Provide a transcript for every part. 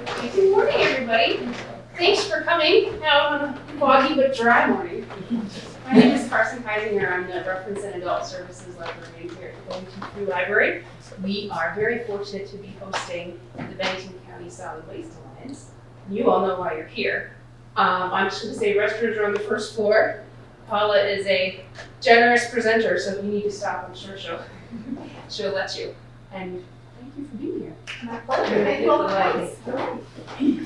Good morning, everybody. Thanks for coming out on a foggy but dry morning. My name is Carson Heisinger. I'm the Reference and Adult Services Librarian here at the Bennington Free Library. We are very fortunate to be hosting the Bennington County Solid Waste Alliance. You all know why you're here. I'm just going to say restrooms are on the first floor. Paula is a generous presenter, so if you need to stop, I'm sure she'll let you. And thank you for being here. My pleasure. Thank you all for coming.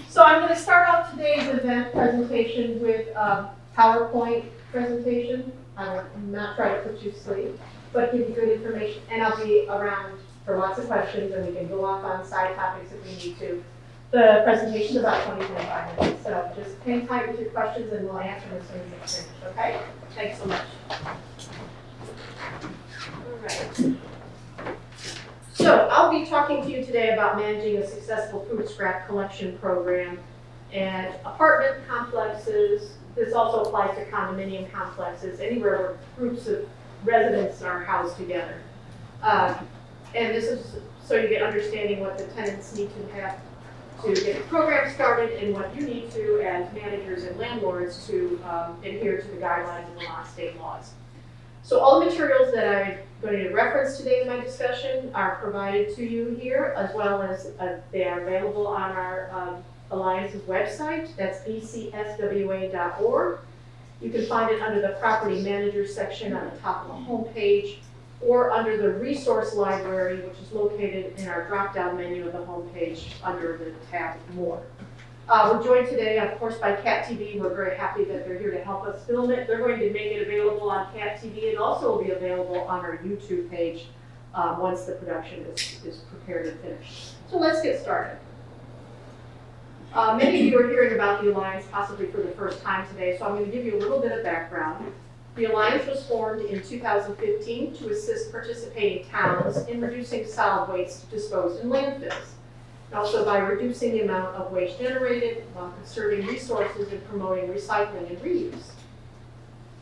So I'm going to start off today's event presentation with a PowerPoint presentation. I'm not trying to put you to sleep, but give you good information. And I'll be around for lots of questions, and we can go off on side topics if we need to. The presentation is about 20-25 minutes, so just hang tight with your questions, and we'll answer them as soon as it's finished. Okay? Thanks so much. All right. So I'll be talking to you today about managing a successful food scrap collection program and apartment complexes. This also applies to condominium complexes, anywhere where groups of residents are housed together. And this is so you get understanding what the tenants need to have to get the program started and what you need to as managers and landlords to adhere to the guidelines of Vermont state laws. So all the materials that I'm going to reference today in my discussion are provided to you here, as well as they are available on our Alliance's website. That's BCSWA.org. You can find it under the Property Managers section on the top of the home page, or under the Resource Library, which is located in our drop-down menu of the home page under the tab More. We're joined today, of course, by Cat TV. We're very happy that they're here to help us film it. They're going to make it available on Cat TV. It also will be available on our YouTube page once the production is prepared and finished. So let's get started. Many of you are hearing about the Alliance possibly for the first time today, so I'm going to give you a little bit of background. The Alliance was formed in 2015 to assist participating towns in reducing solid waste disposed in landfills, and also by reducing the amount of waste generated while conserving resources and promoting recycling and reuse.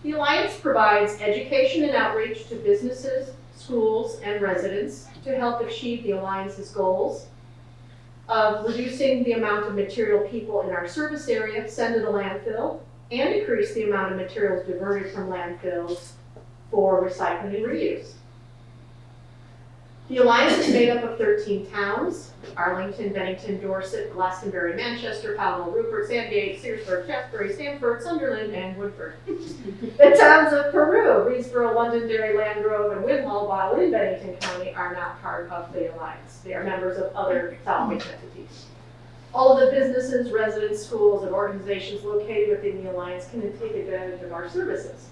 The Alliance provides education and outreach to businesses, schools, and residents to help achieve the Alliance's goals of reducing the amount of material people in our service area send to the landfill, and decrease the amount of materials diverted from landfills for recycling and reuse. The Alliance is made up of 13 towns: Arlington, Bennington, Dorset, Glastonbury, Manchester, Powell, Rupert, Sandgate, Searsburg, Shaftesbury, Stamford, Sunderland, and Woodford. The towns of Peru, Reedsboro, Londonderry, Landgrove, and Winhall, while in Bennington County, are not part of the Alliance. They are members of other solid waste entities. All of the businesses, residents, schools, and organizations located within the Alliance can take advantage of our services.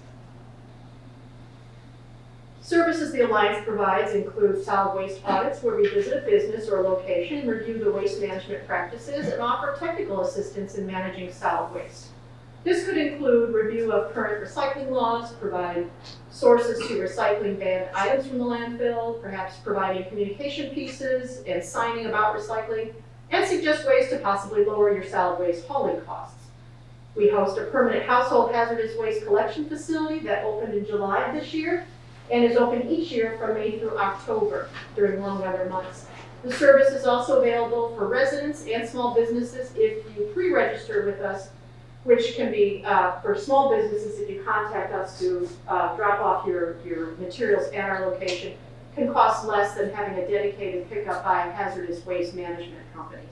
Services the Alliance provides include solid waste audits, where we visit a business or location, review the waste management practices, and offer technical assistance in managing solid waste. This could include review of current recycling laws, provide sources to recycling banned items from the landfill, perhaps providing communication pieces and signing about recycling, and suggest ways to possibly lower your solid waste hauling costs. We host a permanent household hazardous waste collection facility that opened in July of this year and is open each year from May through October during warm weather months. The service is also available for residents and small businesses if you pre-register with us, which can be for small businesses if you contact us to drop off your materials at our location. Can cost less than having a dedicated pickup by a hazardous waste management company.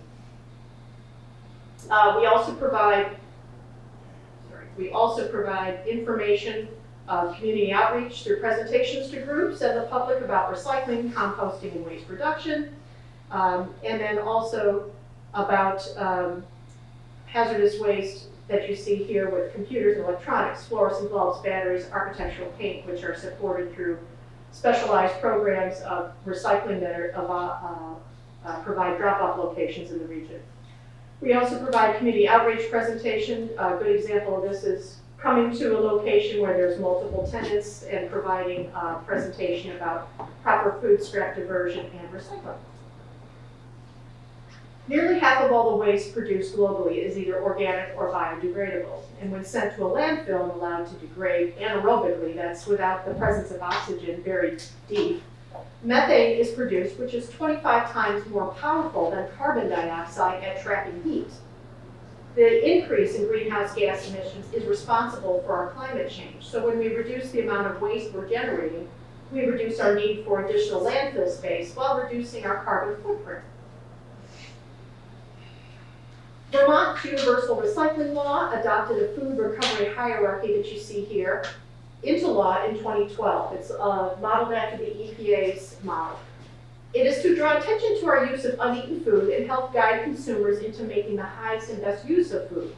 We also provide information, community outreach through presentations to groups and the public about recycling, composting, and waste reduction, and then also about hazardous waste that you see here with computers and electronics, fluorescent bulbs, batteries, architectural paint, which are supported through specialized programs of recycling that are, provide drop-off locations in the region. We also provide community outreach presentation. A good example of this is coming to a location where there's multiple tenants and providing a presentation about proper food scrap diversion and recycling. Nearly half of all the waste produced globally is either organic or biodegradable, and when sent to a landfill and allowed to degrade anaerobically, that's without the presence of oxygen buried deep, Methane is produced, which is 25 times more powerful than carbon dioxide at trapping heat. The increase in greenhouse gas emissions is responsible for our climate change. So when we reduce the amount of waste we're generating, we reduce our need for additional landfill space while reducing our carbon footprint. Vermont's Universal Recycling Law adopted a food recovery hierarchy that you see here into law in 2012. It's modeled after the EPA's model. It is to draw attention to our use of uneaten food and help guide consumers into making the highest and best use of food.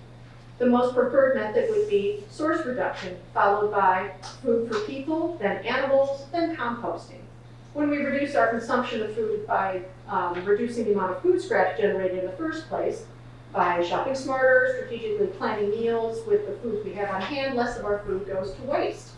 The most preferred method would be source reduction, followed by food for people, then animals, then composting. When we reduce our consumption of food by reducing the amount of food scraps generated in the first place, by shopping smarter, strategically planning meals with the food we have on hand, less of our food goes to waste.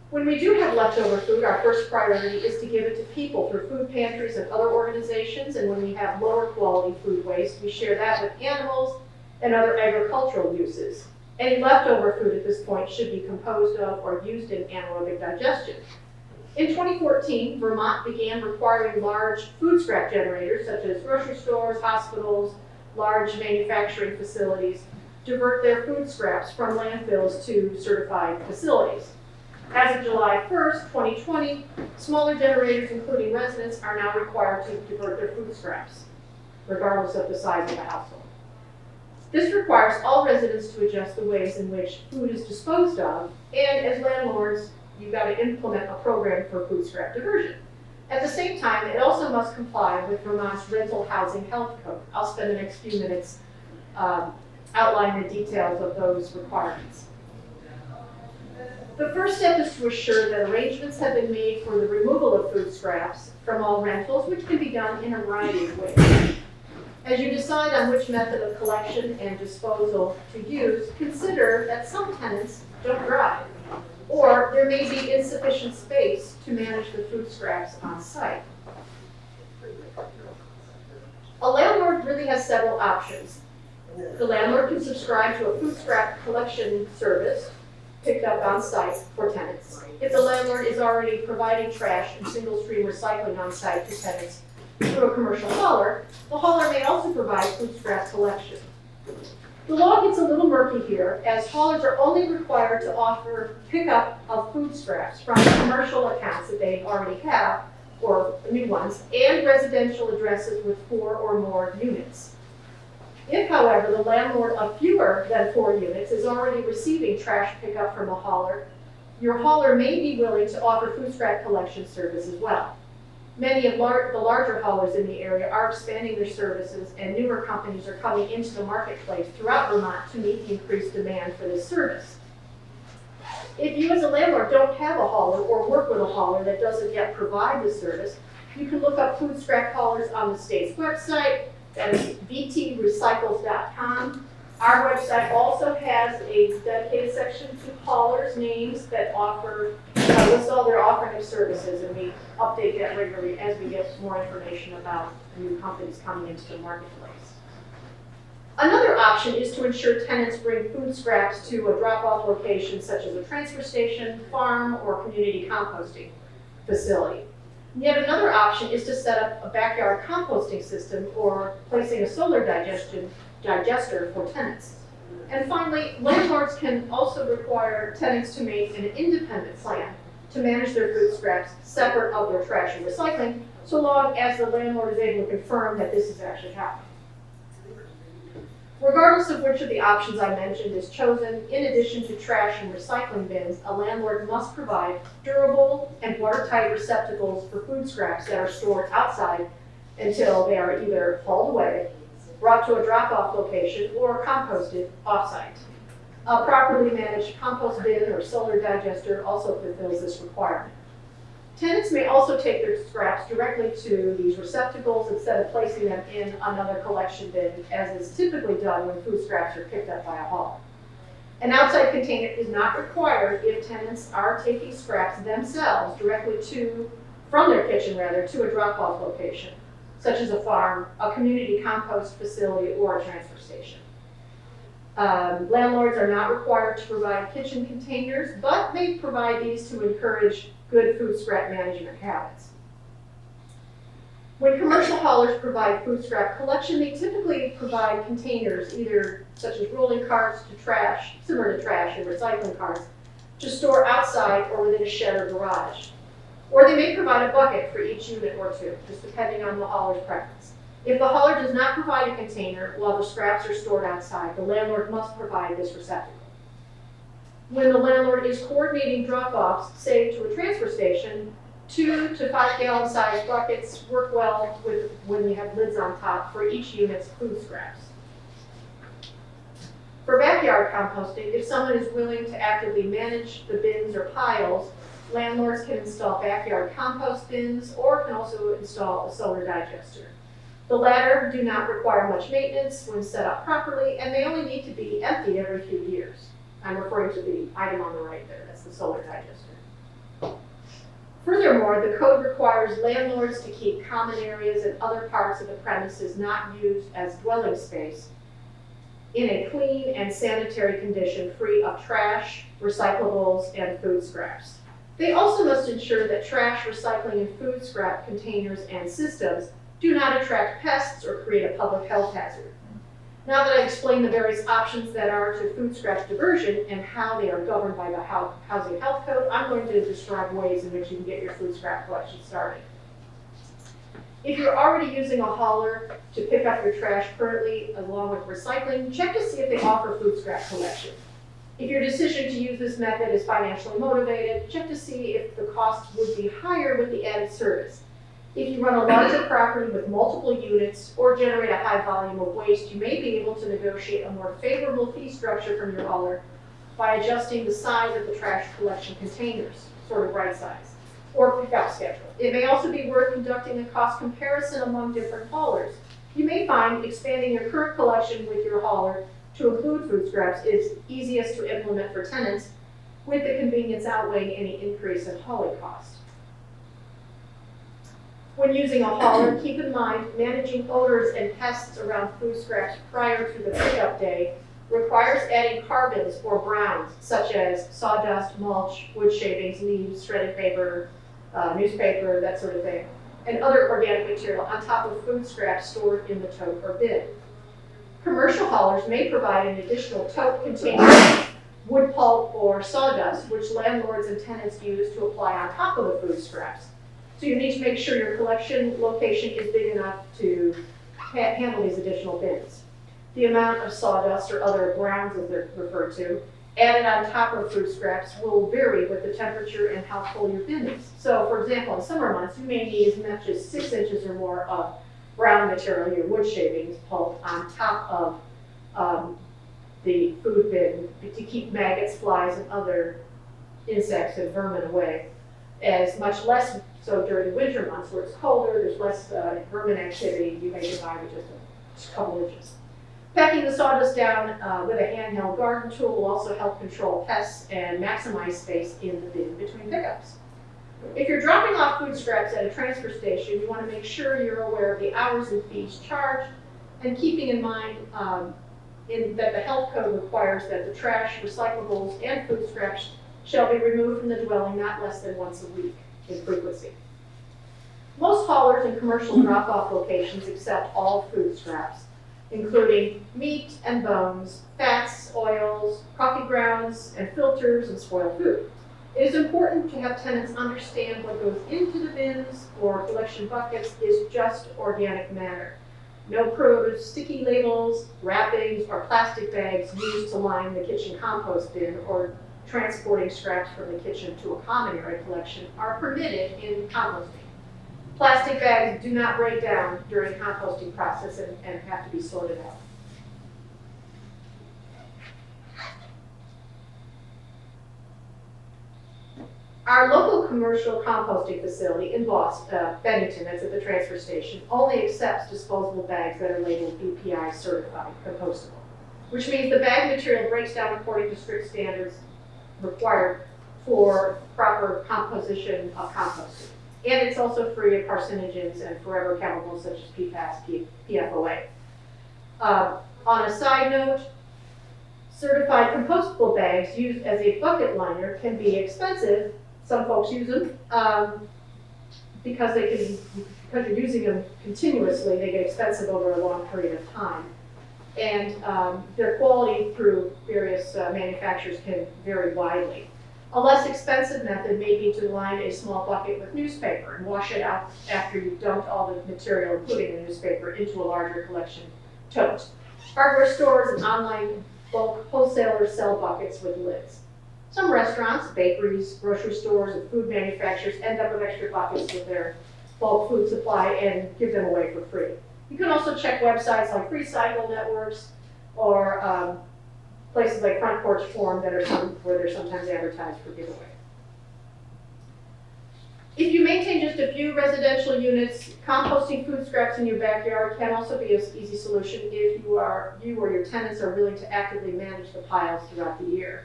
When we do have leftover food, our first priority is to give it to people through food pantries and other organizations, and when we have lower quality food waste, we share that with animals and other agricultural uses. Any leftover food at this point should be composed of or used in anaerobic digestion. In 2014, Vermont began requiring large food scrap generators, such as grocery stores, hospitals, large manufacturing facilities, divert their food scraps from landfills to certified facilities. As of July 1st, 2020, smaller generators, including residents, are now required to divert their food scraps, regardless of the size of the household. This requires all residents to adjust the ways in which food is disposed of, and as landlords, you've got to implement a program for food scrap diversion. At the same time, it also must comply with Vermont's Rental Housing Health Code. I'll spend the next few minutes outlining the details of those requirements. The first step is to assure that arrangements have been made for the removal of food scraps from all rentals, which can be done in a variety of ways. As you decide on which method of collection and disposal to use, consider that some tenants don't drive, or there may be insufficient space to manage the food scraps on site. A landlord really has several options. The landlord can subscribe to a food scrap collection service picked up on site for tenants. If the landlord is already providing trash and single-stream recycling on site to tenants through a commercial hauler, the hauler may also provide food scrap collection. The law gets a little murky here, as haulers are only required to offer pickup of food scraps from commercial accounts that they already have, or new ones, and residential addresses with 4 or more units. If, however, the landlord of fewer than 4 units is already receiving trash pickup from a hauler, your hauler may be willing to offer food scrap collection service as well. Many of the larger haulers in the area are expanding their services, and newer companies are coming into the marketplace throughout Vermont to meet the increased demand for this service. If you as a landlord don't have a hauler or work with a hauler that doesn't yet provide the service, you can look up food scrap haulers on the state's website. That is vtrecycles.com. Our website also has a dedicated section to haulers' names that list all their offering of services, and we update that regularly as we get more information about new companies coming into the marketplace. Another option is to ensure tenants bring food scraps to a drop-off location such as a transfer station, farm, or community composting facility. Yet another option is to set up a backyard composting system or placing a solar digester for tenants. And finally, landlords can also require tenants to make an independent plan to manage their food scraps separate of their trash and recycling, so long as the landlord is able to confirm that this is actually happening. Regardless of which of the options I mentioned is chosen, in addition to trash and recycling bins, a landlord must provide durable and watertight receptacles for food scraps that are stored outside until they are either hauled away, brought to a drop-off location, or composted off-site. A properly managed compost bin or solar digester also fulfills this requirement. Tenants may also take their scraps directly to these receptacles instead of placing them in another collection bin, as is typically done when food scraps are picked up by a hauler. An outside container is not required if tenants are taking scraps themselves directly from their kitchen to a drop-off location, such as a farm, a community compost facility, or a transfer station. Landlords are not required to provide kitchen containers, but may provide these to encourage good food scrap management habits. When commercial haulers provide food scrap collection, they typically provide containers, either such as rolling carts to trash, similar to trash and recycling carts, to store outside or within a shed or garage. Or they may provide a bucket for each unit or two, just depending on the hauler's preference. If the hauler does not provide a container while the scraps are stored outside, the landlord must provide this receptacle. When the landlord is coordinating drop-offs, say to a transfer station, 2 to 5 gallon size buckets work well when you have lids on top for each unit's food scraps. For backyard composting, if someone is willing to actively manage the bins or piles, landlords can install backyard compost bins or can also install a solar digester. The latter do not require much maintenance when set up properly, and they only need to be emptied every few years. I'm referring to the item on the right there, that's the solar digester. Furthermore, the code requires landlords to keep common areas and other parts of the premises not used as dwelling space in a clean and sanitary condition, free of trash, recyclables, and food scraps. They also must ensure that trash, recycling, and food scrap containers and systems do not attract pests or create a public health hazard. Now that I've explained the various options that are to food scrap diversion and how they are governed by the Housing Health Code, I'm going to describe ways in which you can get your food scrap collection started. If you're already using a hauler to pick up your trash currently along with recycling, check to see if they offer food scrap collection. If your decision to use this method is financially motivated, check to see if the cost would be higher with the added service. If you run a larger property with multiple units or generate a high volume of waste, you may be able to negotiate a more favorable fee structure from your hauler by adjusting the size of the trash collection containers, sort of right size, or pickup schedule. It may also be worth conducting a cost comparison among different haulers. You may find expanding your current collection with your hauler to include food scraps is easiest to implement for tenants, with the convenience outweighing any increase in hauling cost. When using a hauler, keep in mind managing odors and pests around food scraps prior to the pickup day requires adding carbons or browns, such as sawdust, mulch, wood shavings, leaves, shredded paper, newspaper, that sort of thing, and other organic material on top of food scraps stored in the tote or bin. Commercial haulers may provide an additional tote containing wood pulp or sawdust, which landlords and tenants use to apply on top of the food scraps. So you need to make sure your collection location is big enough to handle these additional bins. The amount of sawdust or other browns, as they're referred to, added on top of food scraps will vary with the temperature and how full your bin is. So for example, in summer months, you may need as much as 6 inches or more of brown material, your wood shavings, pulp, on top of the food bin to keep maggots, flies, and other insects and vermin away. As much less so during the winter months where it's colder, there's less vermin activity, you may divide with just a couple inches. Packing the sawdust down with a handheld garden tool will also help control pests and maximize space in the bin between pickups. If you're dropping off food scraps at a transfer station, you want to make sure you're aware of the hours and fees charged, and keeping in mind that the health code requires that the trash, recyclables, and food scraps shall be removed from the dwelling not less than once a week in frequency. Most haulers and commercial drop-off locations accept all food scraps, including meat and bones, fats, oils, coffee grounds, and filters, and spoiled food. It is important to have tenants understand what goes into the bins or collection buckets is just organic matter. No produce, sticky labels, wrappings, or plastic bags used to line the kitchen compost bin or transporting scraps from the kitchen to a common area collection are permitted in composting. Plastic bags do not break down during the composting process and have to be sorted out. Our local commercial composting facility in Bennington, that's at the transfer station, only accepts disposable bags that are labeled BPI certified compostable, which means the bag material breaks down according to strict standards required for proper composition of composting. And it's also free of carcinogens and forever chemicals such as PFAS, PFOA. On a side note, Certified compostable bags used as a bucket liner can be expensive. Some folks use them because you're using them continuously, they get expensive over a long period of time. And their quality through various manufacturers can vary widely. A less expensive method may be to line a small bucket with newspaper and wash it out after you've dumped all the material, including the newspaper, into a larger collection tote. Hardware stores and online bulk wholesalers sell buckets with lids. Some restaurants, bakeries, grocery stores, and food manufacturers end up with extra buckets with their bulk food supply and give them away for free. You can also check websites like Recycle Networks or places like Front Porch Forum that are where they're sometimes advertised for giveaway. If you maintain just a few residential units, composting food scraps in your backyard can also be an easy solution if you or your tenants are willing to actively manage the piles throughout the year.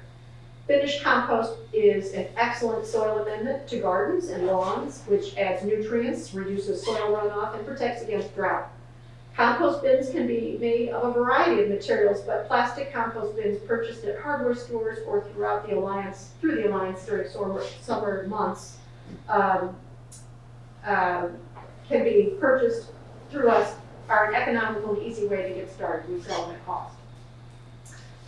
Finished compost is an excellent soil amendment to gardens and lawns, which adds nutrients, reduces soil runoff, and protects against drought. Compost bins can be made of a variety of materials, but plastic compost bins purchased at hardware stores or through the Alliance during summer months can be purchased through us, are an economical and easy way to get started. We sell them at cost.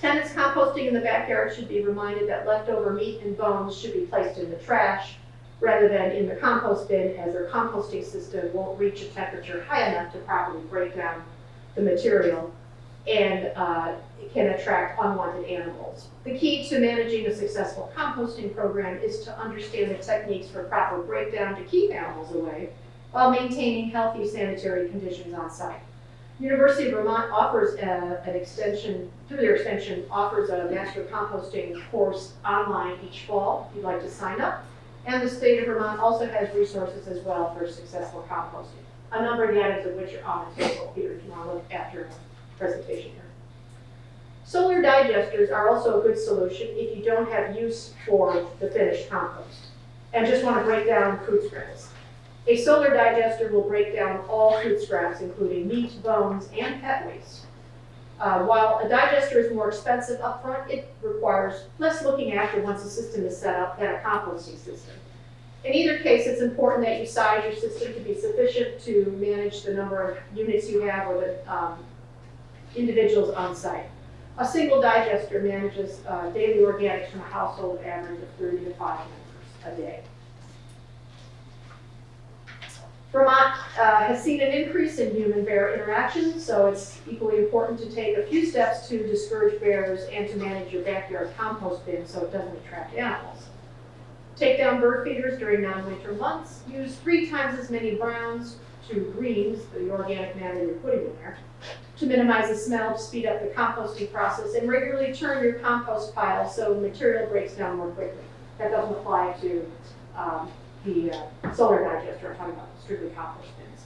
Tenants composting in the backyard should be reminded that leftover meat and bones should be placed in the trash rather than in the compost bin, as their composting system won't reach a temperature high enough to properly break down the material, and it can attract unwanted animals. The key to managing a successful composting program is to understand the techniques for proper breakdown to keep animals away while maintaining healthy sanitary conditions on site. University of Vermont offers an extension, through their extension, offers a master composting course online each fall if you'd like to sign up. And the state of Vermont also has resources as well for successful composting. A number of the items of which are on the table here if you want to look after the presentation here. Solar digesters are also a good solution if you don't have use for the finished compost and just want to break down food scraps. A solar digester will break down all food scraps, including meat, bones, and pet waste. While a digester is more expensive upfront, it requires less looking after once the system is set up than a composting system. In either case, it's important that you size your system to be sufficient to manage the number of units you have or the individuals on site. A single digester manages daily organics from a household average of 3 to 5 members a day. Vermont has seen an increase in human-bear interactions, so it's equally important to take a few steps to discourage bears and to manage your backyard compost bin so it doesn't attract animals. Take down bird feeders during non-winter months. Use 3 times as many browns to greens, the organic matter you're putting in there, to minimize the smell, to speed up the composting process, and regularly turn your compost pile so material breaks down more quickly. That doesn't apply to the solar digester I'm talking about, strictly compost bins.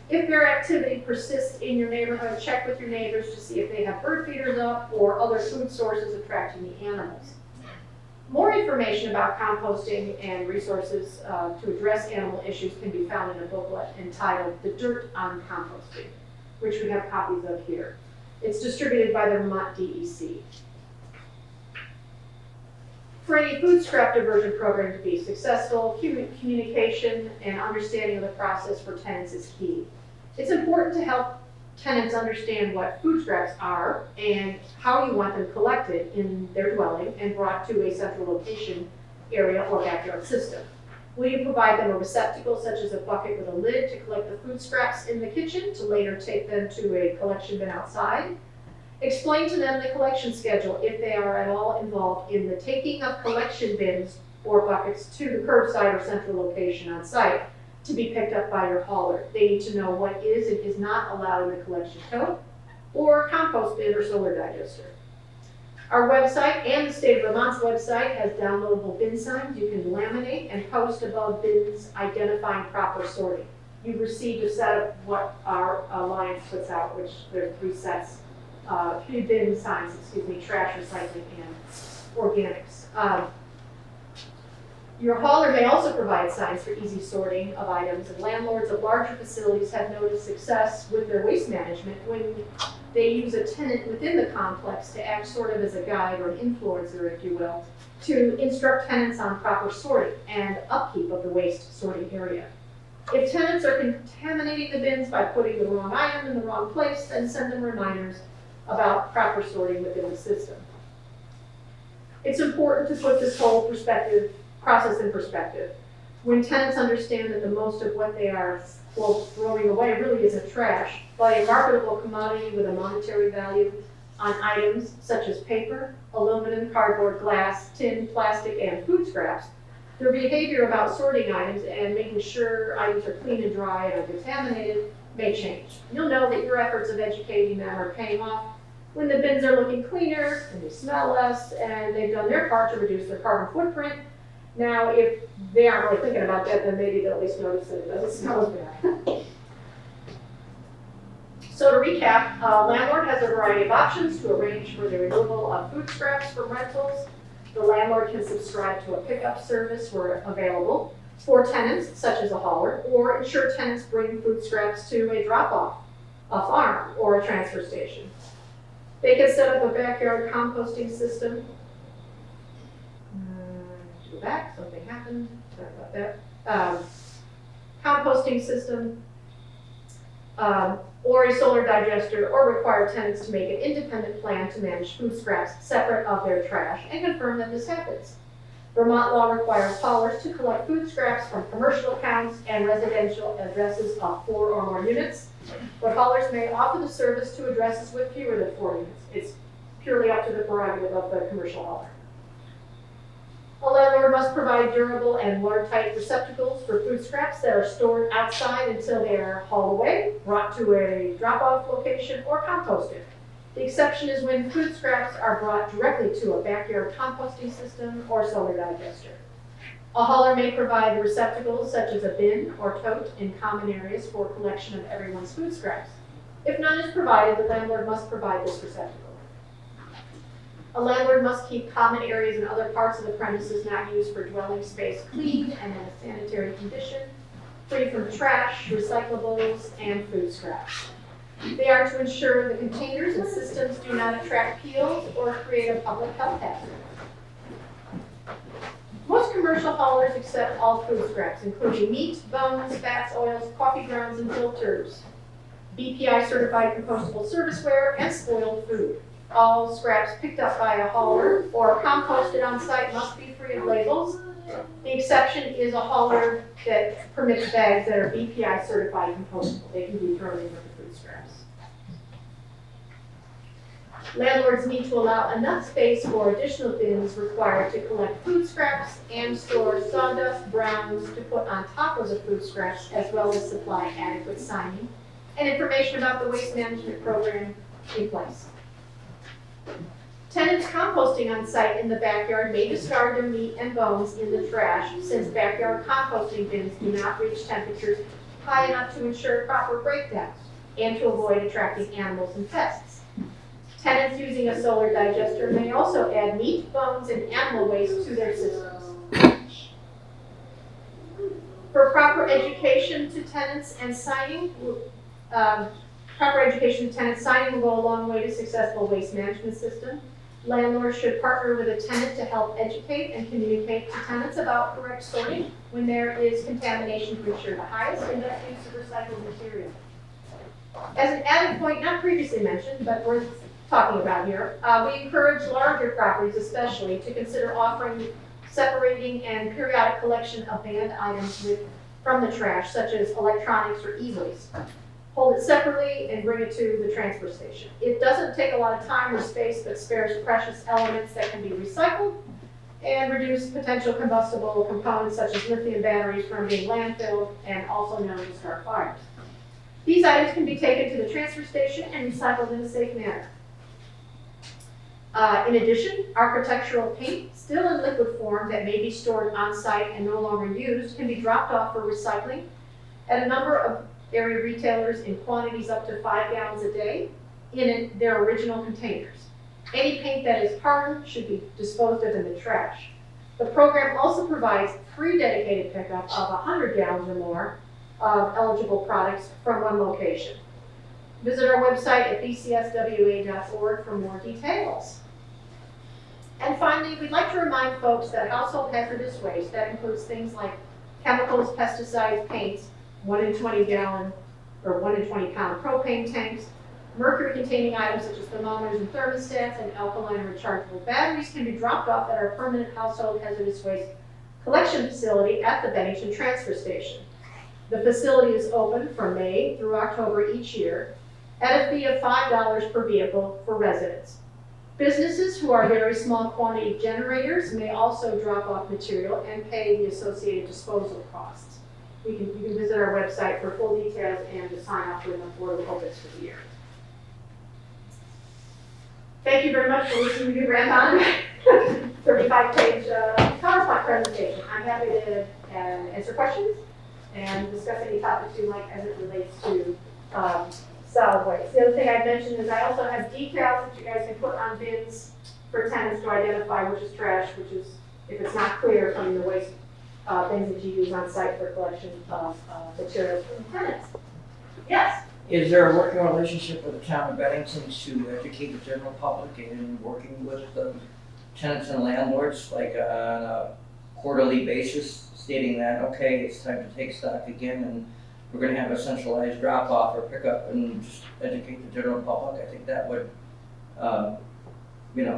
If bear activity persists in your neighborhood, check with your neighbors to see if they have bird feeders up or other food sources attracting the animals. More information about composting and resources to address animal issues can be found in a booklet entitled The Dirt on Composting, which we have copies of here. It's distributed by the Vermont DEC. For any food scrap diversion program to be successful, communication and understanding of the process for tenants is key. It's important to help tenants understand what food scraps are and how you want them collected in their dwelling and brought to a central location area or backyard system. Will you provide them a receptacle such as a bucket with a lid to collect the food scraps in the kitchen to later take them to a collection bin outside? Explain to them the collection schedule if they are at all involved in the taking of collection bins or buckets to the curbside or central location on site to be picked up by your hauler. They need to know what is and is not allowed in the collection tote or compost bin or solar digester. Our website and the state of Vermont's website has downloadable bin signs you can laminate and post above bins identifying proper sorting. You've received a set of what our alliance puts out, which there are 3 sets. 3 bin signs, trash, recycling, and organics. Your hauler may also provide signs for easy sorting of items, and landlords of larger facilities have noticed success with their waste management when they use a tenant within the complex to act sort of as a guide or an influencer, if you will, to instruct tenants on proper sorting and upkeep of the waste sorting area. If tenants are contaminating the bins by putting the wrong item in the wrong place, then send them reminders about proper sorting within the system. It's important to put this whole process in perspective. When tenants understand that the most of what they are, quote, throwing away really isn't trash, but a marketable commodity with a monetary value on items such as paper, aluminum, cardboard, glass, tin, plastic, and food scraps, their behavior about sorting items and making sure items are clean and dry and uncontaminated may change. You'll know that your efforts of educating them are paying off when the bins are looking cleaner and they smell less and they've done their part to reduce their carbon footprint. Now, if they aren't really thinking about that, then maybe they'll at least notice that it doesn't smell as bad. So to recap, landlord has a variety of options to arrange for the removal of food scraps from rentals. The landlord can subscribe to a pickup service where available for tenants, such as a hauler, or ensure tenants bring food scraps to a drop-off, a farm, or a transfer station. They can set up a backyard composting system. Go back, something happened, sorry about that. Composting system, or a solar digester, or require tenants to make an independent plan to manage food scraps separate of their trash and confirm that this happens. Vermont law requires haulers to collect food scraps from commercial accounts and residential addresses of 4 or more units, but haulers may offer the service to addresses with fewer than 4 units. It's purely up to the prerogative of the commercial hauler. A landlord must provide durable and watertight receptacles for food scraps that are stored outside until they are hauled away, brought to a drop-off location, or composted. The exception is when food scraps are brought directly to a backyard composting system or solar digester. A hauler may provide receptacles such as a bin or tote in common areas for collection of everyone's food scraps. If none is provided, the landlord must provide this receptacle. A landlord must keep common areas and other parts of the premises not used for dwelling space clean and in a sanitary condition, free from trash, recyclables, and food scraps. They are to ensure the containers and systems do not attract peels or create a public health hazard. Most commercial haulers accept all food scraps, including meat, bones, fats, oils, coffee grounds, and filters, BPI certified compostable serviceware, and spoiled food. All scraps picked up by a hauler or composted on site must be free of labels. The exception is a hauler that permits bags that are BPI certified compostable. They can be thrown in with the food scraps. Landlords need to allow enough space for additional bins required to collect food scraps and store sawdust browns to put on top of the food scraps, as well as supply adequate signing and information about the waste management program in place. Tenants composting on site in the backyard may discard their meat and bones in the trash, since backyard composting bins do not reach temperatures high enough to ensure proper breakdowns and to avoid attracting animals and pests. Tenants using a solar digester may also add meat, bones, and animal waste to their systems. For proper education to tenants and signing, signing will go a long way to successful waste management system. Landlords should partner with a tenant to help educate and communicate to tenants about correct sorting when there is contamination to ensure the highest and best use of recycled material. As an added point not previously mentioned, but worth talking about here, we encourage larger properties especially to consider offering separating and periodic collection of banned items from the trash, such as electronics or e-waste. Hold it separately and bring it to the transfer station. It doesn't take a lot of time or space, but spares precious elements that can be recycled and reduce potential combustible components such as lithium batteries from being landfilled and also known to start fires. These items can be taken to the transfer station and recycled in a safe manner. In addition, architectural paint, still in liquid form that may be stored on site and no longer used, can be dropped off for recycling at a number of area retailers in quantities up to 5 gallons a day in their original containers. Any paint that is hardened should be disposed of in the trash. The program also provides free dedicated pickup of 100 gallons or more of eligible products from one location. Visit our website at bcswa.org for more details. And finally, we'd like to remind folks that household hazardous waste, that includes things like chemicals, pesticides, paints, 1 in 20 gallon or 1 in 20 pound propane tanks, mercury-containing items such as thermometers and thermostats, and alkaline and rechargeable batteries can be dropped off at our permanent household hazardous waste collection facility at the Bennington Transfer Station. The facility is open from May through October each year at a fee of $5 per vehicle for residents. Businesses who are very small quantity generators may also drop off material and pay the associated disposal costs. You can visit our website for full details and to sign up when the board opens for the year. Thank you very much for listening to me rant on 35-page PowerPoint presentation. I'm happy to answer questions and discuss any topics you like as it relates to solid waste. The other thing I'd mention is I also have decals that you guys can put on bins for tenants to identify which is trash, which is, if it's not clear from the waste things that you use on site for collection of materials from tenants. Yes? Is there a working relationship with the town of Bennington to educate the general public in working with the tenants and landlords, like on a quarterly basis, stating that, okay, it's time to take stock again and we're going to have a centralized drop-off or pickup and just educate the general public? I think that would,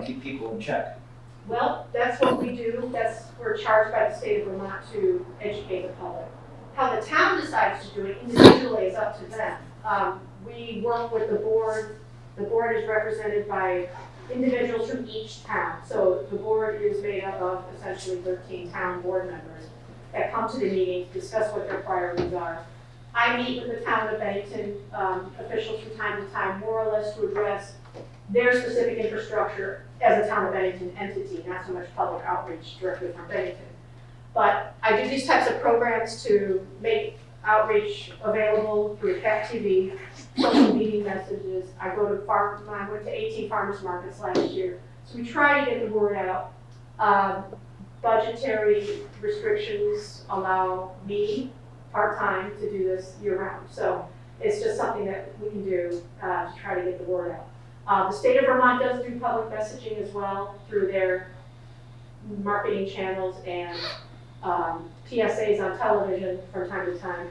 keep people in check. Well, that's what we do. We're charged by the state of Vermont to educate the public. How the town decides to do it individually is up to them. We work with the board. The board is represented by individuals from each town. So the board is made up of essentially 13 town board members that come to the meeting, discuss what their priorities are. I meet with the town of Bennington officials from time to time, more or less to address their specific infrastructure as a town of Bennington entity, not so much public outreach directly from Bennington. But I do these types of programs to make outreach available through CAT TV, social media messages. I went to 18 farmers markets last year. So we try to get the word out. Budgetary restrictions allow me part-time to do this year-round. So it's just something that we can do to try to get the word out. The state of Vermont does do public messaging as well through their marketing channels and PSAs on television from time to time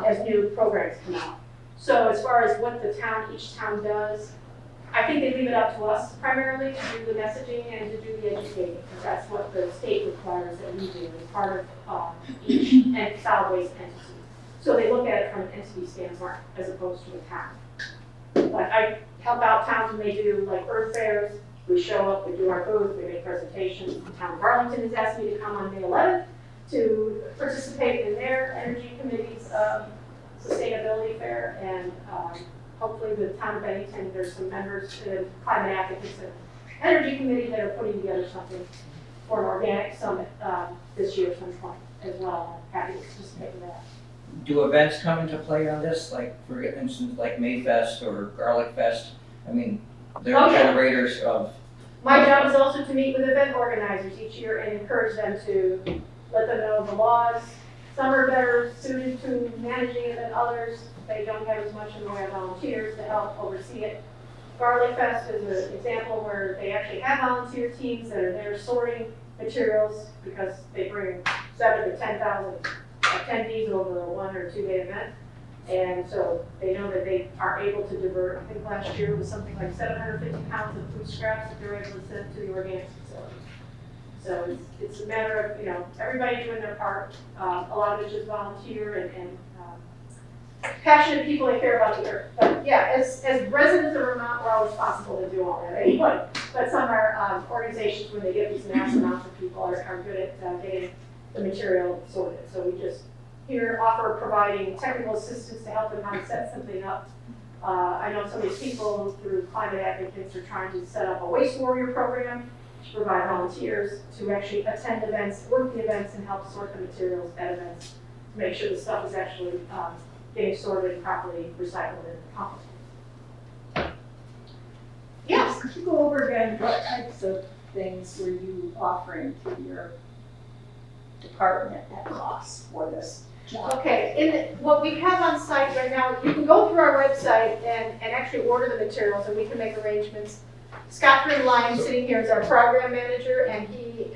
as new programs come out. So as far as what each town does, I think they leave it up to us primarily to do the messaging and to do the educating, because that's what the state requires that we do as part of each solid waste entity. So they look at it from an entity standpoint as opposed to a town. But I help out towns when they do like earth fairs. We show up, we do our booth, we make presentations. The town of Arlington has asked me to come on May 11th to participate in their energy committee's sustainability fair, and hopefully the town of Bennington, there's some members in the climate advocates and energy committee that are putting together something for an organic summit this year at some point as well. I'm happy to participate in that. Do events come into play on this, like for instance, like Mayfest or Garlic Fest? I mean, they're generators of. My job is also to meet with event organizers each year and encourage them to let them know the laws. Some are better suited to managing it than others. They don't have as much in the way of volunteers to help oversee it. Garlic Fest is an example where they actually have volunteer teams that are there sorting materials because they bring 7,000 to 10,000 attendees over a 1 or 2 day event. And so they know that they are able to divert, I think last year was something like 750 pounds of food scraps that they're able to send to the organics facility. So it's a matter of, everybody doing their part. A lot of it is just volunteer and passionate people that care about the earth. But yeah, as residents of Vermont, we're all responsible to do all that anyway. But some are organizations, when they get these mass amounts of people, are good at getting the material sorted. So we just here offer providing technical assistance to help them how to set something up. I know some of these people through climate advocates are trying to set up a waste warrior program to provide volunteers to actually attend events, work the events, and help sort the materials at events to make sure the stuff is actually getting sorted and properly recycled and composted. Yes? Could you go over again what types of things were you offering to your department at cost for this? Okay, what we have on site right now, you can go through our website and actually order the materials, and we can make arrangements. Scott Greenline, sitting here, is our program manager, and he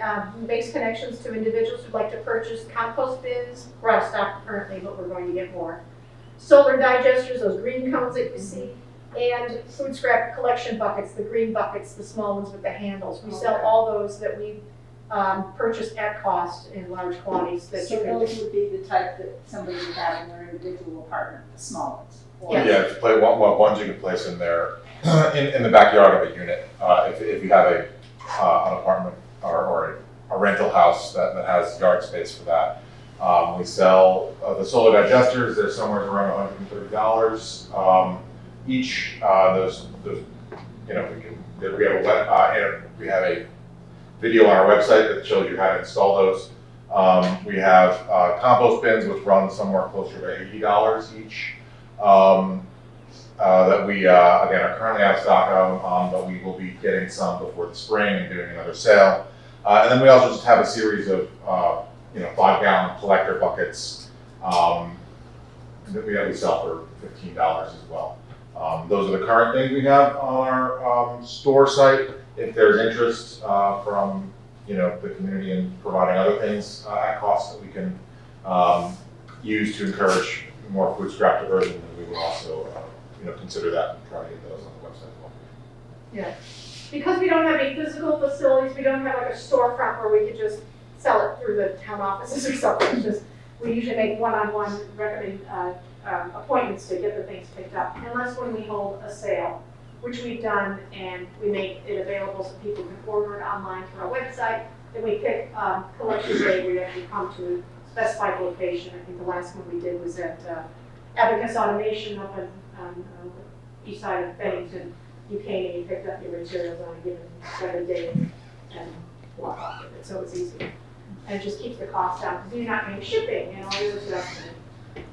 makes connections to individuals who'd like to purchase compost bins. We're out of stock currently, but we're going to get more. Solar digesters, those green cones that you see, and food scrap collection buckets, the green buckets, the small ones with the handles. We sell all those that we purchase at cost in large quantities. So those would be the type that somebody would have in their individual apartment, the small ones. Yes. Yeah, if you play ones you can place in there in the backyard of a unit. If you have an apartment or a rental house that has yard space for that. We sell the solar digesters. They're somewhere around $130 each. Those we have a video on our website that shows you how to install those. We have compost bins, which run somewhere closer to $80 each. That we again are currently out of stock of, but we will be getting some before the spring and doing another sale. And then we also just have a series of 5-gallon collector buckets that we sell for $15 as well. Those are the current things we have on our store site. If there's interest from the community in providing other things at cost that we can use to encourage more food scrap diversion, then we would also consider that and try to get those on the website as well. Yeah, because we don't have any physical facilities, we don't have like a storefront where we could just sell it through the town offices or something. It's just, we usually make one-on-one appointments to get the things picked up, unless when we hold a sale, which we've done, and we make it available so people can order it online through our website. Then we pick collection day where you actually come to a specified location. I think the last one we did was at Abacus Automation up on the east side of Bennington. You came and you picked up your materials on a given Saturday and walk off with it, so it's easy. And it just keeps the cost down, because you're not paying shipping and all the other stuff.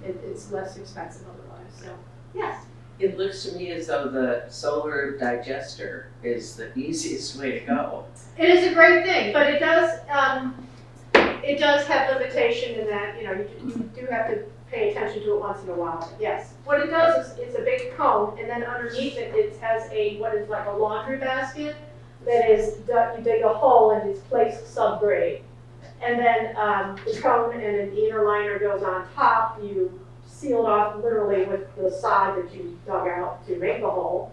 It's less expensive otherwise, so, yes. It looks to me as though the solar digester is the easiest way to go. It is a great thing, but it does have limitation in that, you do have to pay attention to it once in a while, yes. What it does is, it's a big cone, and then underneath it, it has what is like a laundry basket that is, you dig a hole and it's placed subgrade. And then the cone and then the inner liner goes on top. You seal it off literally with the sod that you dug out to make the hole.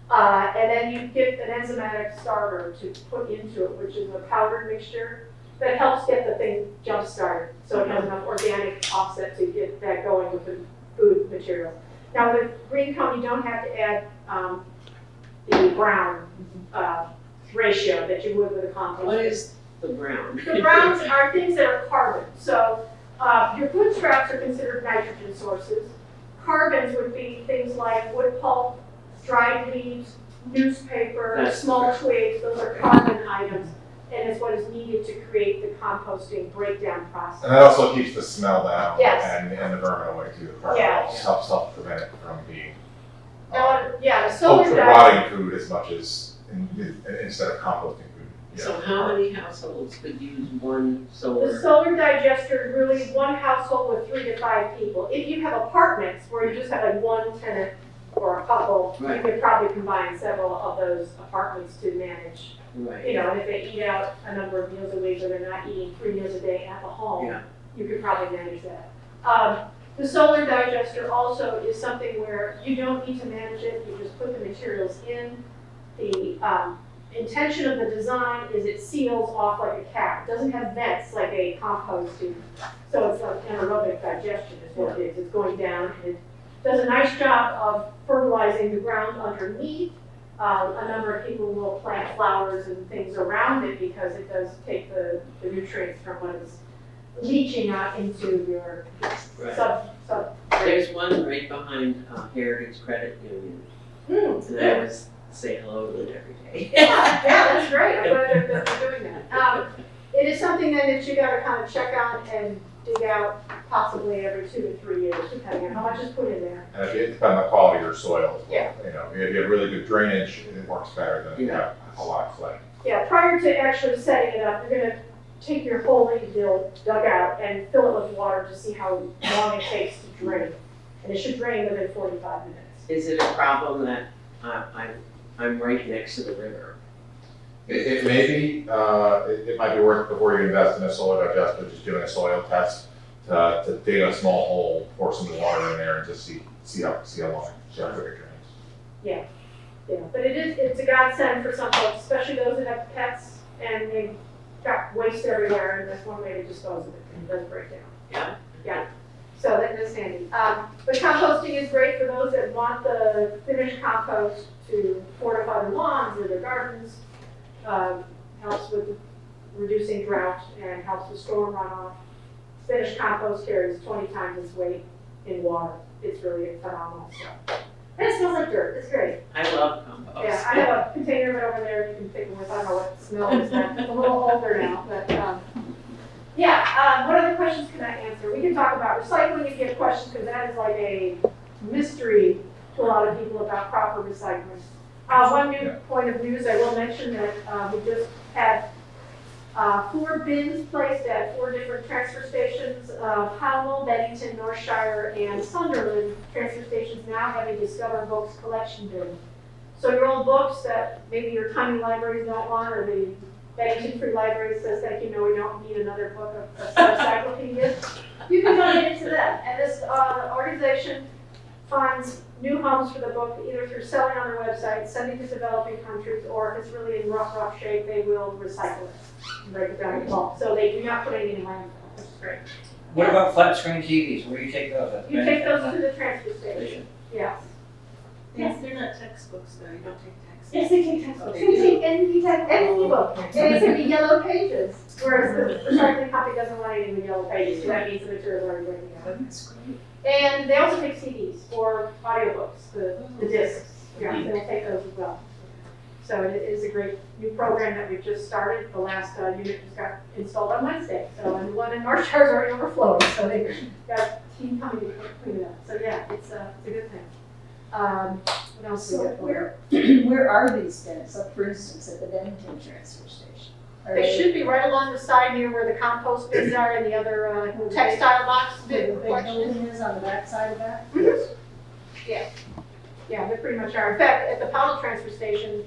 And then you get an enzymatic starter to put into it, which is a powdered mixture that helps get the thing jump started. So it has enough organic offset to get that going with the food material. Now with green cone, you don't have to add the brown ratio that you would with a compost. What is the brown? The browns are things that are carbon. So your food scraps are considered nitrogen sources. Carbons would be things like wood pulp, dried leaves, newspaper, That's small correct. twigs. Those are carbon items, and it's what is needed to create the composting breakdown process. And that also keeps the smell down Yes. and the vermin away too. Yeah. Helps prevent it from being The solar from digester. rotting food as much as instead of composting food. So how many households could use one The solar? solar digester is really one household with 3 to 5 people. If you have apartments where you just have like one tenant or a couple, Right. you could probably combine several of those apartments to manage. Right. And if they eat out a number of meals a week or they're not eating 3 meals a day at the home, Yeah. you could probably manage that. The solar digester also is something where you don't need to manage it, you just put the materials in. The intention of the design is it seals off like a cap. It doesn't have vents like a compost do. So it's like anaerobic digestion is what it is. It's going down and it does a nice job of fertilizing the ground underneath. A number of people will plant flowers and things around it because it does take the nutrients from what is leaching out into your Right. sub. There's one right behind Heritage Credit Union, and I always say hello to it every day. Yeah, that's great. I'm glad that they're doing that. It is something then that you got to kind of check on and dig out possibly every 2 to 3 years, depending on how much is put in there. And it depends on the quality of your soil as well. Yeah. If you have really good drainage, it works better than if you have a lot of clay. Yeah, prior to actually setting it up, you're going to take your holy dugout and fill it with water to see how long it takes to drain. And it should drain within 45 minutes. Is it a problem that I'm right next to the river? It may be, it might be worth, before you invest in a soil digester, just doing a soil test to dig a small hole, pour some water in there and just see how long, see how quick it drains. Yeah, but it's a godsend for some folks, especially those that have pets and they've got waste everywhere, and that's one way to dispose of it, and it does break down. Yeah, so that is handy. But composting is great for those that want the finished compost to fortify their lawns or their gardens. Helps with reducing drought and helps with storm runoff. Finished compost carries 20 times its weight in water. It's really phenomenal stuff. And it smells like dirt. It's great. I love compost. Yeah, I have a container of it over there. You can pick it with. I don't know what the smell is. It's a little older now, but what other questions can I answer? We can talk about recycling if you have questions, because that is like a mystery to a lot of people about proper recycling. One new point of news, I will mention that we just had 4 bins placed at 4 different transfer stations. Howell, Bennington, Northshire, and Sunderland transfer stations now have a Discover Books collection bin. So your old books that maybe your tiny libraries don't want, or the Bennington Free Library says, thank you, no, we don't need another book of encyclopedias, you can donate it to them. And this organization finds new homes for the book, either through selling on their website, sending to developing countries, or if it's really in rough shape, they will recycle it and break it down in bulk. So they do not put anything in landfill, which is great. What about flat screen TVs? Where do you take those? You take those to the transfer station. Yes. Yes, they're not textbooks though, you don't take textbooks. Yes, they take textbooks. They take any book. And it's going to be yellow pages, whereas the recycling company doesn't want anything with yellow pages, so that means the material is already breaking down. That's great. And they also take CDs or audiobooks, the discs. Yeah, they'll take those as well. So it is a great new program that we've just started. The last unit just got installed on Wednesday. So, and the one in Northshire is already overflowing. So they got a team coming to clean it up. So yeah, it's a good thing. What else? So where are these bins? So for instance, at the Bennington transfer station? They should be right along the side near where the compost bins are and the other textile box The bin big collection. building is on the back side of that? Yeah, they pretty much are. In fact, at the Powell transfer station,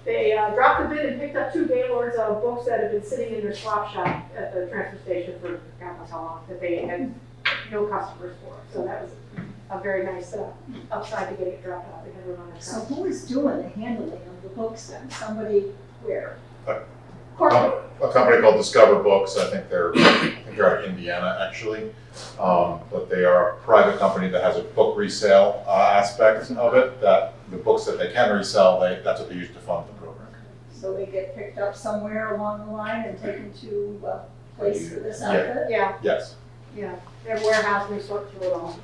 they dropped the bin and picked up 2 gaylords of books that had been sitting in their swap shop at the transfer station for God knows how long, that they had no customers for. So that was a very nice upside to getting it dropped off. They had everyone on the So truck. who is doing the handling of the books then? Somebody where? Corporate. A company called Discover Books, I think they're out of Indiana actually. But they are a private company that has a book resale aspect of it, that the books that they can resell, that's what they use to fund the program. So they get picked up somewhere along the line and taken to a place for this outfit? Yeah, Yes. yeah. They have a warehouse and they sort through it all.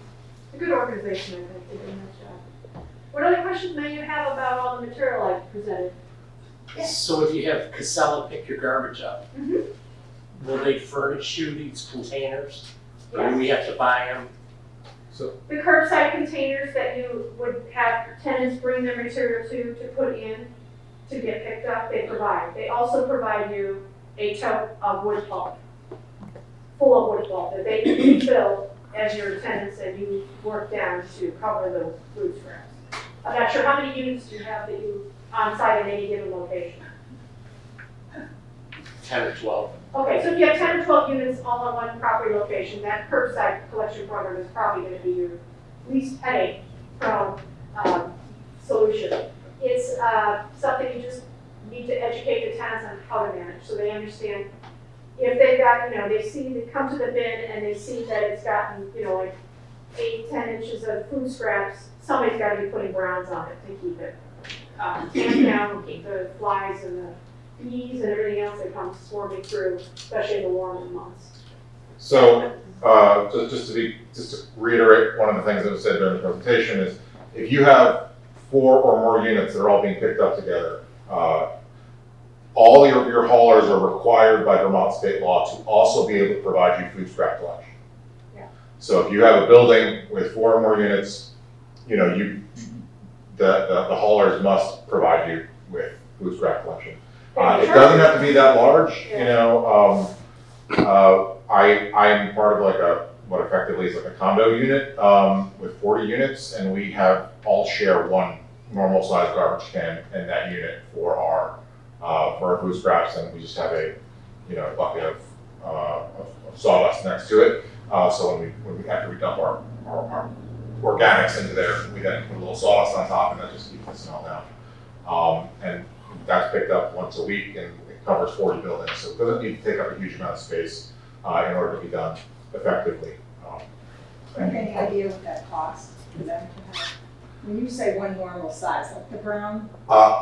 It's a good organization, I think. They do a nice job. What other questions may you have about all the material I presented? Yeah. So if you have Casella pick your garbage up, Mhm. will they furnish you these containers? Or Yes. do we have to buy them? The curbside containers that you would have tenants bring their material to put in to get picked up, they provide. They also provide you a tote of wood pulp, full of wood pulp that they refill as your tenants and you work down to cover the food scraps. I'm not sure how many units you have that you on site at any given location. 10 or 12? Okay, so if you have 10 or 12 units all on one property location, that curbside collection program is probably going to be your least headache from solution. It's something you just need to educate the tenants on how to manage so they understand if they've got, they come to the bin and they see that it's gotten, like 8-10 inches of food scraps, somebody's got to be putting browns on it to keep it tamped down, keep the flies and the bees and everything else that comes swarming through, especially in the warmer months. So, just to reiterate, one of the things that was said during the presentation is, if you have 4 or more units that are all being picked up together, all your haulers are required by Vermont state law to also be able to provide you food scrap collection. Yeah. So if you have a building with 4 or more units, the haulers must provide you with food scrap collection. It doesn't have to be that large, I am part of like what effectively is like a condo unit, with 40 units, and we all share one normal sized garbage can in that unit for our food scraps, and we just have a bucket of sawdust next to it. So after we dump our organics into there, we then put a little sawdust on top, and that just keeps the smell down. And that's picked up once a week, and it covers 40 buildings, so it doesn't need to take up a huge amount of space in order to be done effectively. Any idea what that costs for them to have? When you say one normal size, like the brown,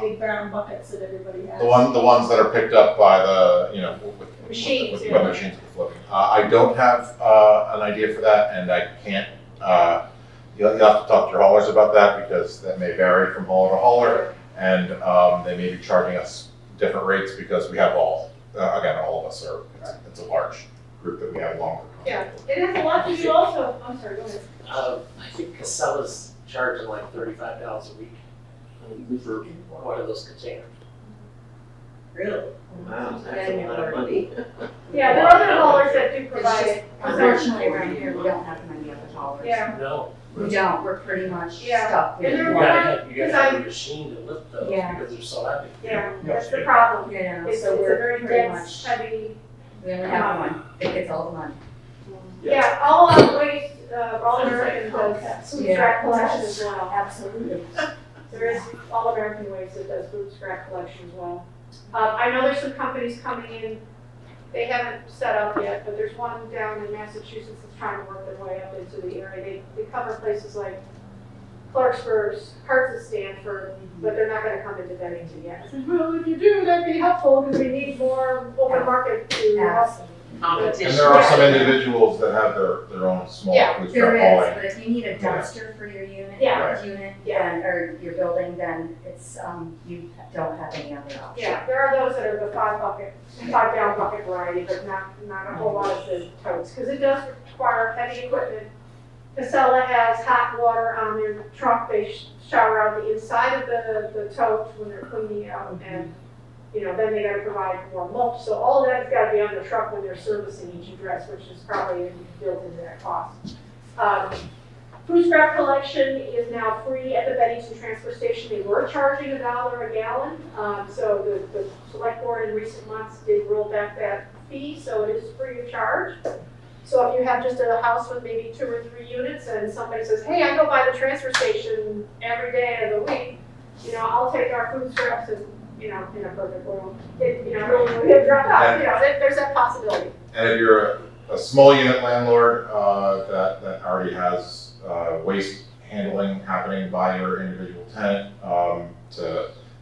big brown buckets that everybody has? The ones that are picked up by the, with Machines, the yeah. machines with flipping. I don't have an idea for that, and I can't, you'll have to talk to your haulers about that, because that may vary from hauler to hauler, and they may be charging us different rates, because we have all of us it's a large group that we have longer. Yeah, it has a lot to do also, I'm sorry, go ahead. I think Casella's charging like $35 a week for one of those containers. Really? Wow, that's a lot of money. Yeah, there are other haulers that do provide it. Unfortunately, around here, we don't have many other haulers. Yeah, No, We don't, we're pretty much Yeah. stuck with And you there one. gotta have a machine to lift those Yeah. because they're so heavy. yeah, that's the problem. Yeah, It's a so we're very pretty dense, much, heavy, we only have one, it gets all the money. yeah, all waste, All American does food Yeah. scrap collection as well. Absolutely. There is All American Waste that does food scrap collection as well. I know there's some companies coming in, they haven't set up yet, but there's one down in Massachusetts that's trying to work their way up into the area. They cover places like Clarksburg, parts of Stanford, but they're not gonna come into Bennington yet. I said, well, if you do, that'd be helpful, because we need more open market to help. Absolutely. Competition. And there are some individuals that have their own small Yeah, food There scrap is, hauling. but if you need a dumpster for your unit, Yeah. then, or your building, then it's, you don't have any other option. Yeah, there are those that are the 5 gallon bucket variety, but not a whole lot of the totes, because it does require heavy equipment. Casella has hot water on their truck, they shower out the inside of the tote when they're cleaning out, and, then they gotta provide more mulch, so all of that's gotta be on the truck when they're servicing each address, which is probably built into that cost. Food scrap collection is now free at the Bennington transfer station. They were charging $1 a gallon. So the select board in recent months did roll back that fee, so it is free of charge. So if you have just a house with maybe 2 or 3 units and somebody says, hey, I go by the transfer station every day of the week, I'll take our food scraps and, in a perfect world, get dropped off, there's that possibility. And if you're a small unit landlord that already has waste handling happening by your individual tenant,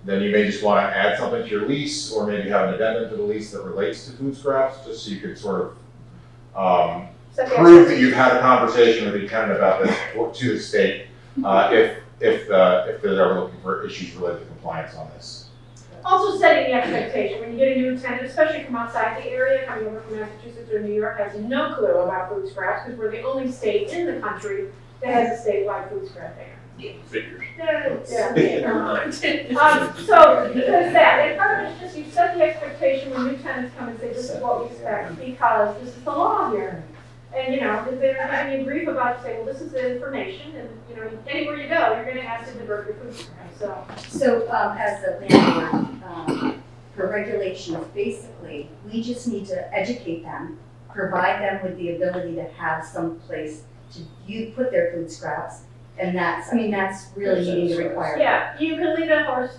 then you may just want to add something to your lease, or maybe have an addendum to the lease that relates to food scraps, just so you could sort of prove that you've had a conversation with your tenant about this to the state, if they're ever looking for issues related to compliance on this. Also setting the expectation, when you get a new tenant, especially from outside the area, coming over from Massachusetts or New York, has no clue about food scraps, because we're the only state in the country that has a statewide food scrap ban. Figures. Yeah. Never mind. So there's that, and part of it is just you set the expectation when new tenants come and say, this is what we expect, because this is the law here. And, if they're giving you grief about it, say, well, this is the information, and, anywhere you go, you're gonna have to divert your food scraps, so. So, as a landlord, for regulations, basically, we just need to educate them, provide them with the ability to have some place to put their food scraps, and that's really meeting the requirement. Yeah, you can lead a horse to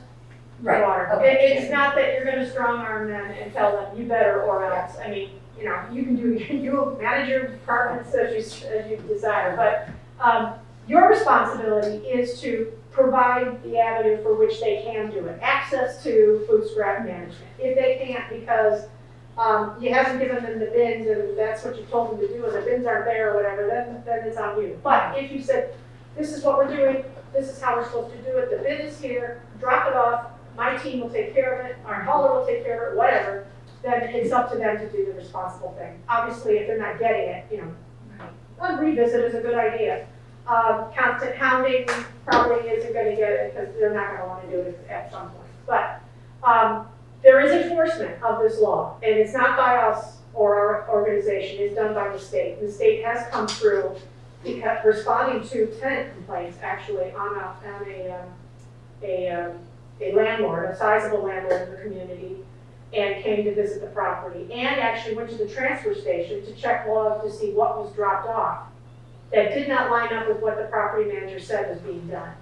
Right, water. okay. It's not that you're gonna strong arm them and tell them, you better or else. I mean, you can you manage your departments as you desire, but your responsibility is to provide the avenue for which they can do it. Access to food scrap management. If they can't because you haven't given them the bins and that's what you told them to do and the bins aren't there or whatever, then it's on you. But if you said, this is what we're doing, this is how we're supposed to do it, the bin is here, drop it off, my team will take care of it, our hauler will take care of it, whatever, then it's up to them to do the responsible thing. Obviously, if they're not getting it, one revisit is a good idea. Constant hounding probably isn't gonna get it because they're not gonna wanna do it at some point. But there is enforcement of this law, and it's not by us, or our organization is done by the state. The state has come through because responding to tenant complaints actually on a landlord, a sizable landlord in the community, and came to visit the property, and actually went to the transfer station to check logs to see what was dropped off that did not line up with what the property manager said was being done.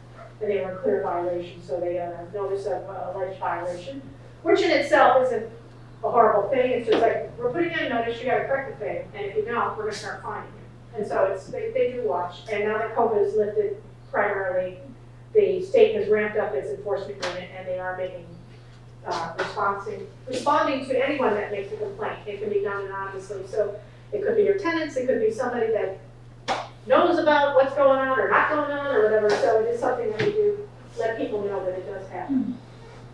And they were in clear violation, so they got a notice of alleged violation, which in itself isn't a horrible thing. It's just like, we're putting in a notice, you gotta correct the thing, and if you don't, we're gonna start fining you. And so they do watch, and now that COVID is lifted primarily, the state has ramped up its enforcement unit, and they are making responding to anyone that makes a complaint. It can be done anonymously, so it could be your tenants, it could be somebody that knows about what's going on or not going on or whatever, so it is something that we do let people know that it does happen.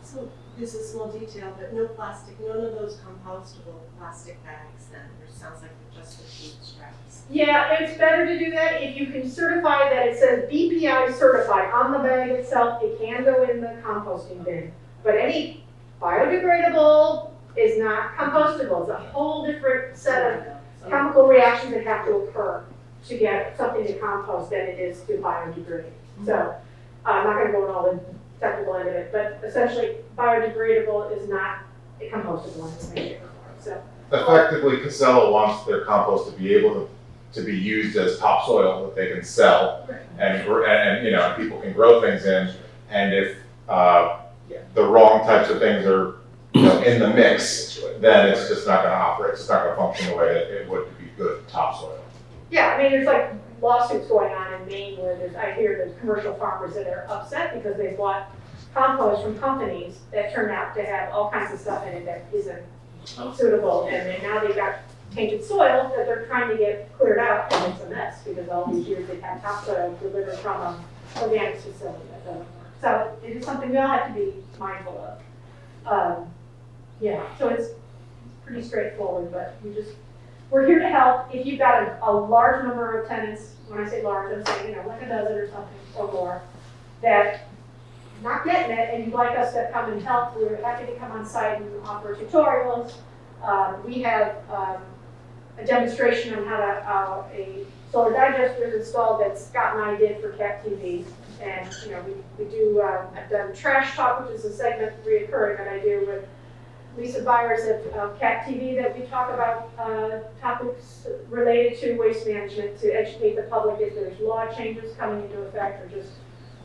So this is a small detail, but no plastic, none of those compostable plastic bags then, or it sounds like they're just the food scraps. Yeah, it's better to do that if you can certify that it says BPI certified on the bag itself. It can go in the composting bin, but any biodegradable is not compostable. It's a whole different set of chemical reactions that have to occur to get something to compost than it is to biodegrade. So I'm not going to go into all the technical end of it, but essentially biodegradable is not a compostable in any shape or form. So Effectively, Casella wants their compost to be able to be used as topsoil that they can sell, and you know, people can grow things in. And if the wrong types of things are, you know, in the mix, then it's just not going to operate. It's not going to function the way that it would be good topsoil. yeah, I mean, there's like lawsuits going on in Maine where I hear there's commercial farmers that are upset because they bought compost from companies that turn out to have all kinds of stuff in it that isn't suitable, and then now they've got tainted soil that they're trying to get cleared out, and it's a mess because all these years they've had topsoil delivered from an organics facility that doesn't work. So it is something we all have to be mindful of. Yeah, so it's pretty straightforward, but we're here to help. If you've got a large number of tenants, when I say large, I'm saying, you know, like a dozen or something or more, that not getting it and you'd like us to come and help, we're happy to come on site and offer tutorials. We have a demonstration on how a solar digester is installed that Scott and I did for Cat TV. And, you know, we do, I've done Trash Talk, which is a segment reoccurring that I do with Lisa Byers of Cat TV, that we talk about topics related to waste management to educate the public if there's law changes coming into effect or just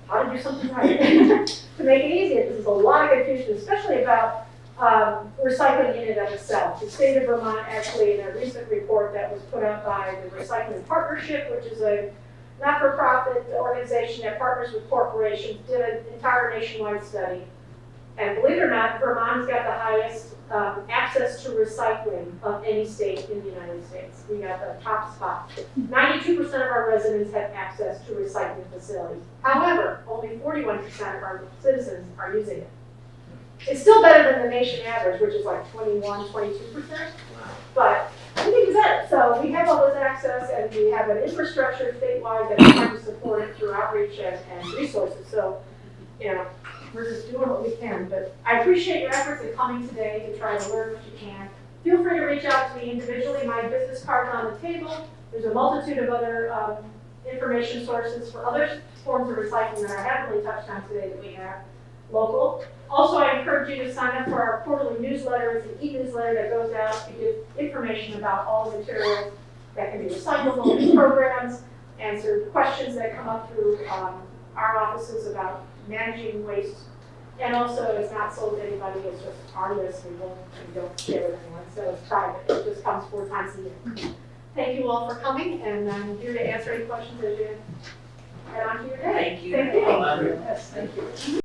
how to do something right to make it easier, because there's a lot of confusion, especially about recycling in and of itself. The state of Vermont actually, in a recent report that was put out by the Recycling Partnership, which is a not-for-profit organization that partners with corporations, did an entire nationwide study. And believe it or not, Vermont's got the highest access to recycling of any state in the United States. We got the top spot. 92% of our residents have access to recycling facilities. However, only 41% of our citizens are using it. It's still better than the nation average, which is like 21, 22%. But we can do better. So we have all this access, and we have an infrastructure statewide that's trying to support it through outreach and resources. So, you know, we're just doing what we can. But I appreciate your efforts in coming today to try to learn what you can. Feel free to reach out to me individually. My business card's on the table. There's a multitude of other information sources for other forms of recycling that I haven't really touched on today that we have local. Also, I encourage you to sign up for our quarterly newsletter. It's an e-newsletter that goes out to give information about all the materials that can be recyclable, programs, answer questions that come up through our offices about managing waste. And also, it's not sold to anybody, it's just our list. We don't share with anyone, so it's private. It just comes 4 times a year. Thank you all for coming, and I'm here to answer any questions as you head on to your day. Thank you. Thank you. Yes, thank you.